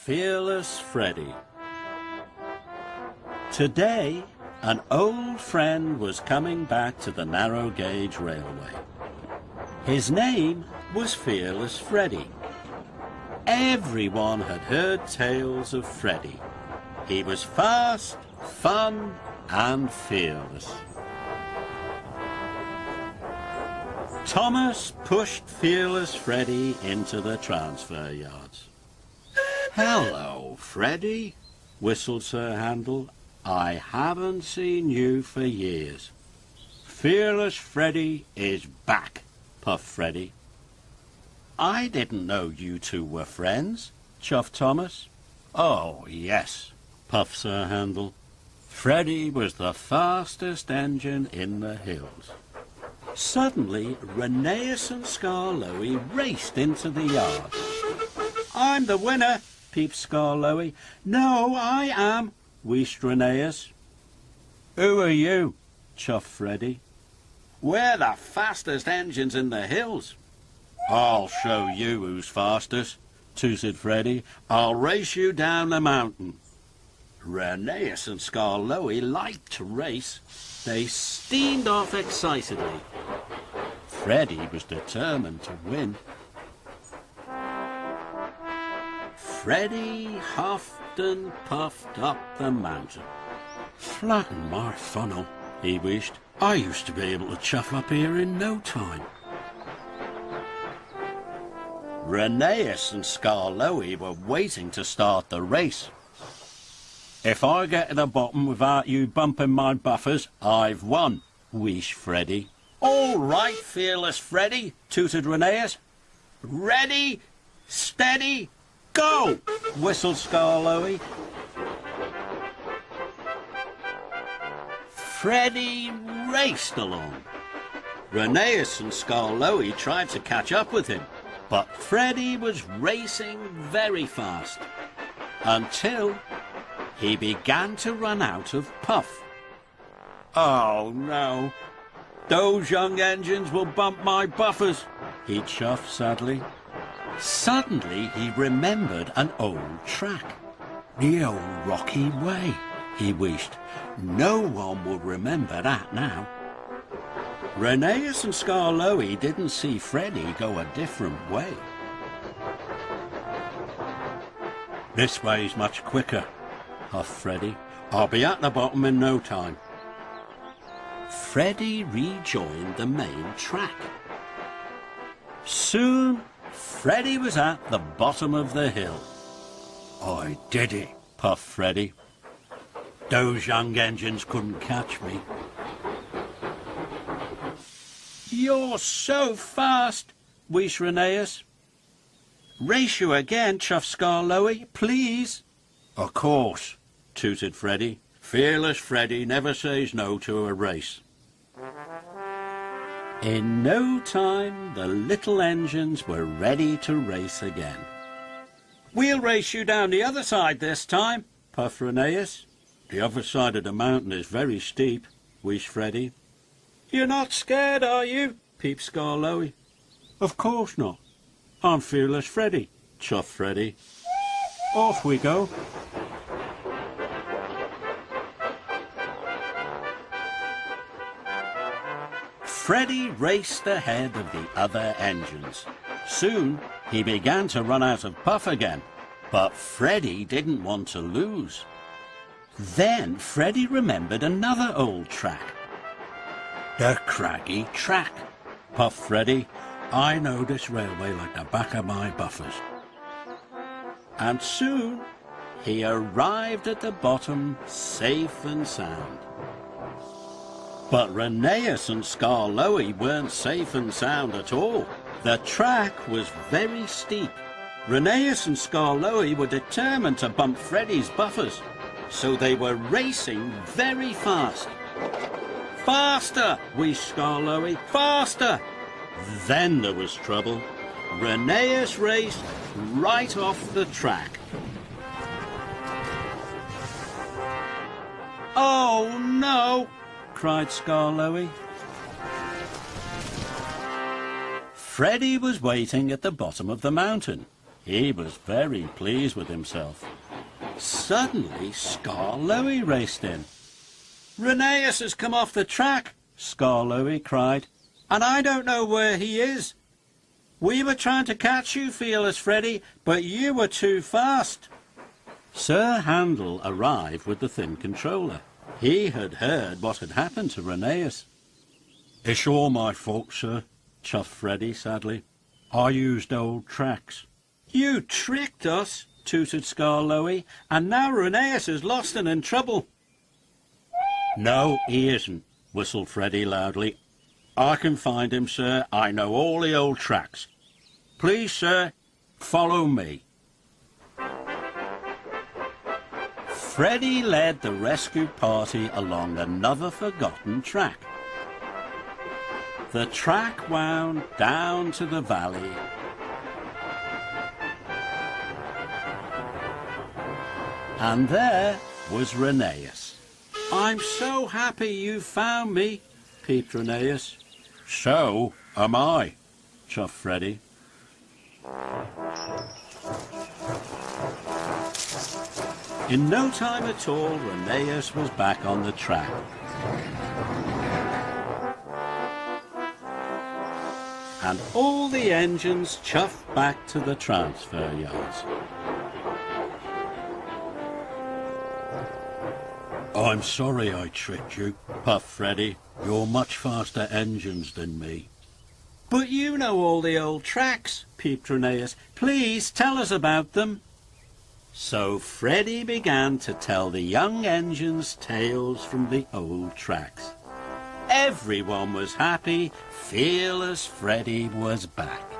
Fearless Freddy. Today, an old friend was coming back to the narrow gauge railway. His name was Fearless Freddy. Everyone had heard tales of Freddy. He was fast, fun, and fearless. Thomas pushed Fearless Freddy into the transfer yards. "Hello, Freddy," whistled Sir Handel. "I haven't seen you for years." "Fearless Freddy is back," puffed Freddy. "I didn't know you two were friends," chuffed Thomas. "Oh, yes," puffed Sir Handel. Freddy was the fastest engine in the hills. Suddenly, Rheneas and Skarloey raced into the yard. "I'm the winner," peeped Skarloey. "No, I am," wheezed Rheneas. "Who are you?" chuffed Freddy. "We're the fastest engines in the hills." "I'll show you who's fastest," tooted Freddy. "I'll race you down the mountain." Rheneas and Skarloey liked to race. They steamed off excitedly. Freddy was determined to win. Freddy huffed and puffed up the mountain. "Flatten my funnel," he wished. "I used to be able to chuff up here in no time." Rheneas and Skarloey were waiting to start the race. "If I get to the bottom without you bumping my buffers, I've won," wheezed Freddy. "All right, Fearless Freddy," tooted Rheneas. "Ready, steady, go!" whistled Skarloey. Freddy raced along. Rheneas and Skarloey tried to catch up with him, but Freddy was racing very fast until he began to run out of puff. "Oh no, those young engines will bump my buffers," he chuffed sadly. Suddenly he remembered an old track. "The old Rocky Way," he wished. "No one will remember that now." Rheneas and Skarloey didn't see Freddy go a different way. "This way's much quicker," huffed Freddy. "I'll be at the bottom in no time." Freddy rejoined the main track. Soon, Freddy was at the bottom of the hill. "I did it," puffed Freddy. "Those young engines couldn't catch me." "You're so fast," wheezed Rheneas. "Race you again, chuffed Skarloey, please." "Of course," tooted Freddy. "Fearless Freddy never says no to a race." In no time, the little engines were ready to race again. "We'll race you down the other side this time," puffed Rheneas. "The other side of the mountain is very steep," wheezed Freddy. "You're not scared, are you?" peeped Skarloey. "Of course not. I'm Fearless Freddy," chuffed Freddy. "Off we go." Freddy raced ahead of the other engines. Soon he began to run out of puff again, but Freddy didn't want to lose. Then Freddy remembered another old track. "The craggy track," puffed Freddy. "I know this railway like the back of my buffers." And soon he arrived at the bottom safe and sound. But Rheneas and Skarloey weren't safe and sound at all. The track was very steep. Rheneas and Skarloey were determined to bump Freddy's buffers, so they were racing very fast. "Faster!" wheezed Skarloey. "Faster!" Then there was trouble. Rheneas raced right off the track. "Oh no!" cried Skarloey. Freddy was waiting at the bottom of the mountain. He was very pleased with himself. Suddenly, Scar Louie raced in. "Rheneas has come off the track," Scar Louie cried, "and I don't know where he is. We were trying to catch you, Fearless Freddy, but you were too fast." Sir Handel arrived with the thin controller. He had heard what had happened to Rheneas. "It's all my fault, sir," chuffed Freddy sadly. "I used old tracks." "You tricked us," tooted Scar Louie, "and now Rheneas is lost and in trouble." "No, he isn't," whistled Freddy loudly. "I can find him, sir. I know all the old tracks. Please, sir, follow me." Freddy led the rescue party along another forgotten track. The track wound down to the valley. And there was Rheneas. "I'm so happy you found me," peeped Rheneas. "So am I," chuffed Freddy. In no time at all, Rheneas was back on the track. And all the engines chuffed back to the transfer yards. "I'm sorry I tricked you," puffed Freddy. "You're much faster engines than me." "But you know all the old tracks," peeped Rheneas. "Please tell us about them." So Freddy began to tell the young engines tales from the old tracks. Everyone was happy. Fearless Freddy was back.